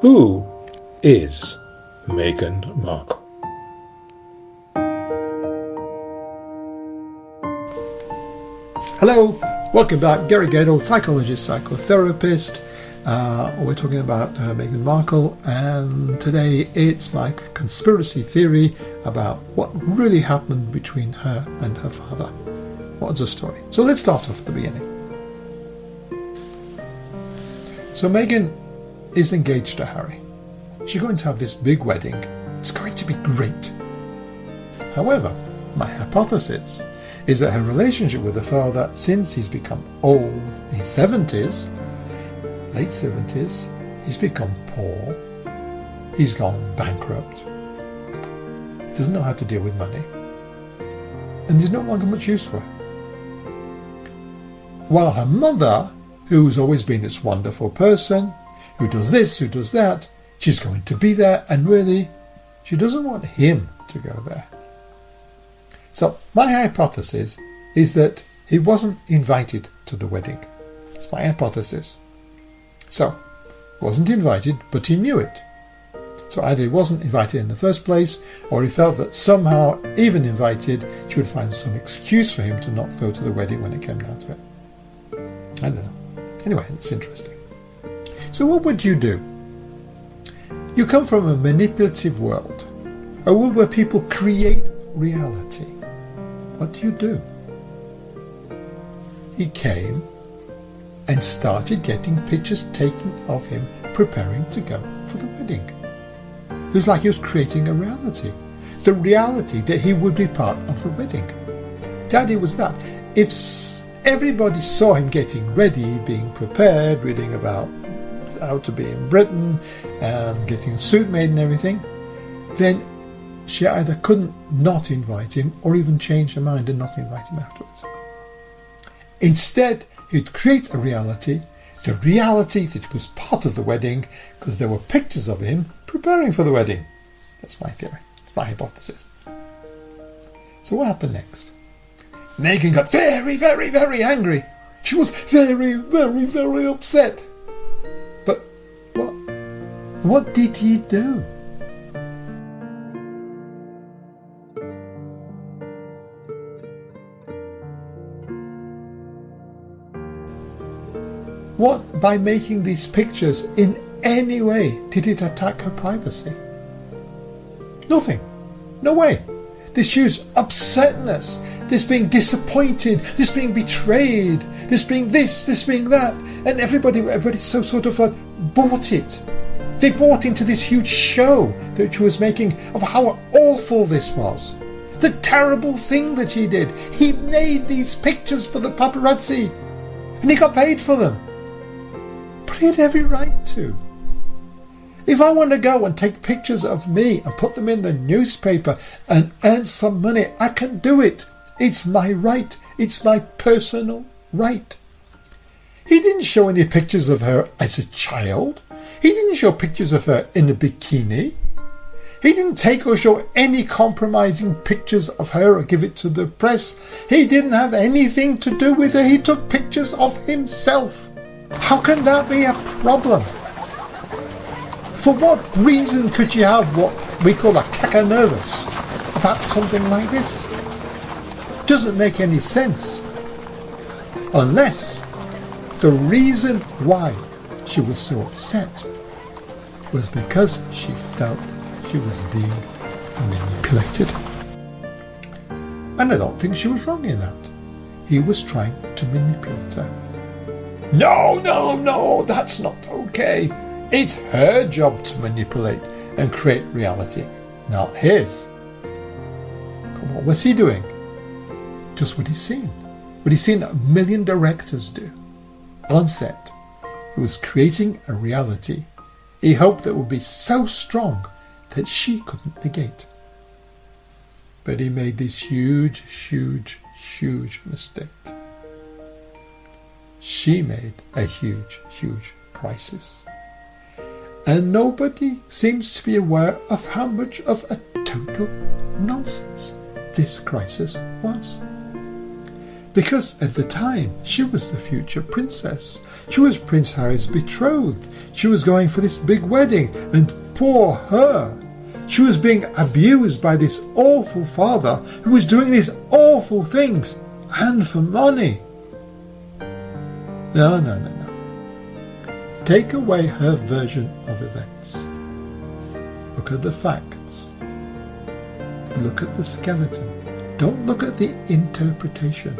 Who is Meghan Markle? Hello, welcome back. Gary Gedall, psychologist, psychotherapist. We're talking about Meghan Markle, and today it's my conspiracy theory about what really happened between her and her father. What's the story? So let's start off at the beginning. So Meghan is engaged to Harry. She's going to have this big wedding. It's going to be great. However, my hypothesis is that her relationship with the father, since he's become old, in his 70s, late 70s, he's become poor, he's gone bankrupt, he doesn't know how to deal with money, and there's no longer much use for her. While her mother, who's always been this wonderful person, who does this, who does that, she's going to be there, and really, she doesn't want him to go there. So my hypothesis is that he wasn't invited to the wedding. It's my hypothesis. So, wasn't invited, but he knew it. So either he wasn't invited in the first place, or he felt that somehow, even invited, she would find some excuse for him to not go to the wedding when it came down to it. I don't know. Anyway, it's interesting. So what would you do? You come from a manipulative world, a world where people create reality. What do? He came and started getting pictures taken of him preparing to go for the wedding. It was like he was creating a reality. The reality that he would be part of the wedding. The idea was that if everybody saw him getting ready, being prepared, reading about how to be in Britain and getting a suit made and everything, then she either couldn't not invite him or even change her mind and not invite him afterwards. Instead, he'd create a reality, the reality that he was part of the wedding because there were pictures of him preparing for the wedding. That's my theory. It's my hypothesis. So what happened next? Meghan got very, very, very angry. She was very, very, very upset. But what did he do? What, by making these pictures, in any way did it attack her privacy? Nothing. No way. This huge upsetness, this being disappointed, this being betrayed, this being this, this being that, and everybody so sort of bought it. They bought into this huge show that she was making of how awful this was. The terrible thing that he did. He made these pictures for the paparazzi, and he got paid for them. But he had every right to. If I want to go and take pictures of me and put them in the newspaper and earn some money, I can do it. It's my right. It's my personal right. He didn't show any pictures of her as a child. He didn't show pictures of her in a bikini. He didn't take or show any compromising pictures of her or give it to the press. He didn't have anything to do with her. He took pictures of himself. How can that be a problem? For what reason could you have what we call a caca nervous about something like this? Doesn't make any sense. Unless the reason why she was so upset was because she felt she was being manipulated. And I don't think she was wrong in that. He was trying to manipulate her. No, that's not okay. It's her job to manipulate and create reality, not his. But what was he doing? Just what he's seen. What he's seen a million directors do. On set, he was creating a reality he hoped that would be so strong that she couldn't negate. But he made this huge, huge, huge mistake. She made a huge, huge crisis. And nobody seems to be aware of how much of a total nonsense this crisis was. Because at the time, she was the future princess. She was Prince Harry's betrothed. She was going for this big wedding, and poor her. She was being abused by this awful father who was doing these awful things, and for money. No. Take away her version of events. Look at the facts. Look at the skeleton. Don't look at the interpretation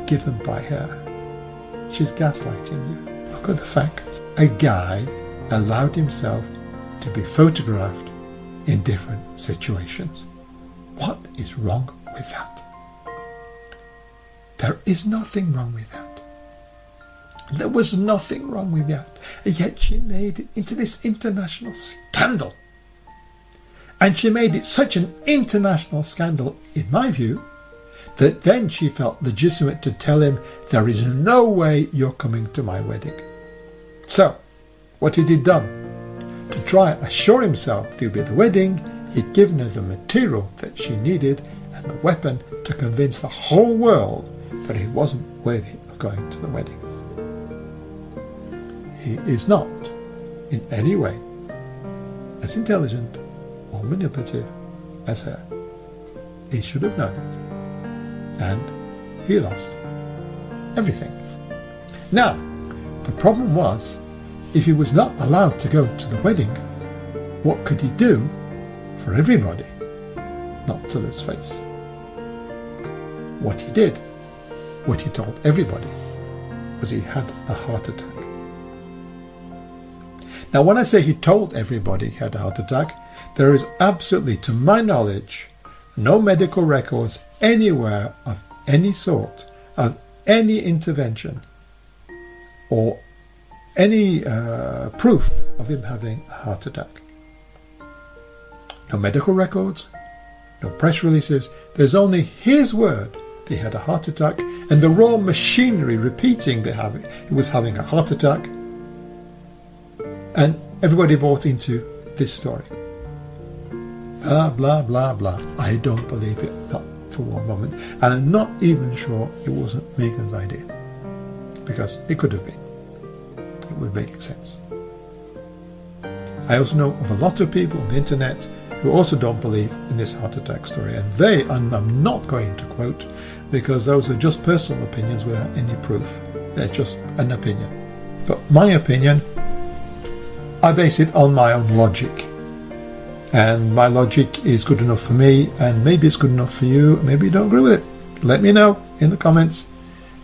given by her. She's gaslighting you. Look at the facts. A guy allowed himself to be photographed in different situations. What is wrong with that? There is nothing wrong with that. There was nothing wrong with that. And yet she made it into this international scandal. And she made it such an international scandal, in my view, that then she felt legitimate to tell him, there is no way you're coming to my wedding. So, what had he done? To try and assure himself there would be the wedding, he'd given her the material that she needed and the weapon to convince the whole world that he wasn't worthy of going to the wedding. He is not, in any way, as intelligent or manipulative as her. He should have known it. And he lost everything. Now, the problem was, if he was not allowed to go to the wedding, what could he do for everybody not to lose face? What he did, what he told everybody, was he had a heart attack. Now, when I say he told everybody he had a heart attack, there is absolutely, to my knowledge, no medical records anywhere of any sort, of any intervention, or any proof of him having a heart attack. No medical records, no press releases. There's only his word that he had a heart attack, and the raw machinery repeating that he was having a heart attack. And everybody bought into this story. Blah, blah, blah, blah. I don't believe it, not for one moment. And I'm not even sure it wasn't Meghan's idea. Because it could have been. It would make sense. I also know of a lot of people on the internet who also don't believe in this heart attack story. And they, and I'm not going to quote, because those are just personal opinions without any proof. They're just an opinion. But my opinion, I base it on my own logic. And my logic is good enough for me, and maybe it's good enough for you. Maybe you don't agree with it. Let me know in the comments.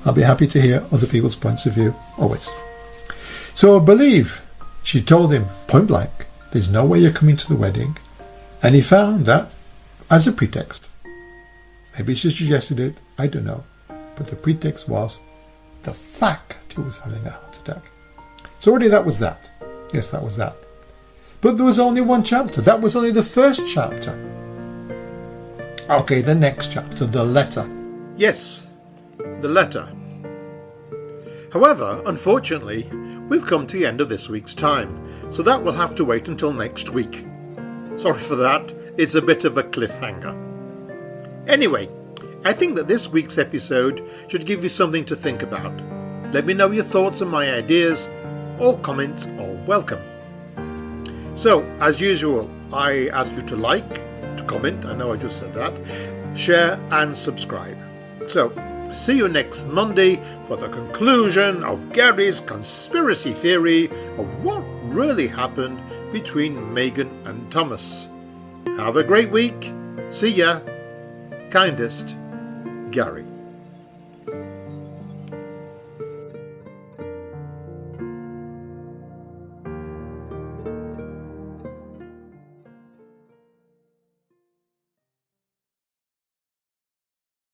I'll be happy to hear other people's points of view, always. So I believe she told him point blank, there's no way you're coming to the wedding. And he found that as a pretext. Maybe she suggested it, I don't know. But the pretext was the fact he was having a heart attack. So already that was that. Yes, that was that. But there was only one chapter. That was only the first chapter. Okay, the next chapter, the letter. Yes, the letter. However, unfortunately, we've come to the end of this week's time, so that will have to wait until next week. Sorry for that, it's a bit of a cliffhanger. Anyway, I think that this week's episode should give you something to think about. Let me know your thoughts on my ideas. All comments are welcome. So, as usual, I ask you to like, to comment, I know I just said that, share and subscribe. So, see you next Monday for the conclusion of Gary's conspiracy theory of what really happened between Meghan and Thomas. Have a great week. See ya. Kindest, Gary.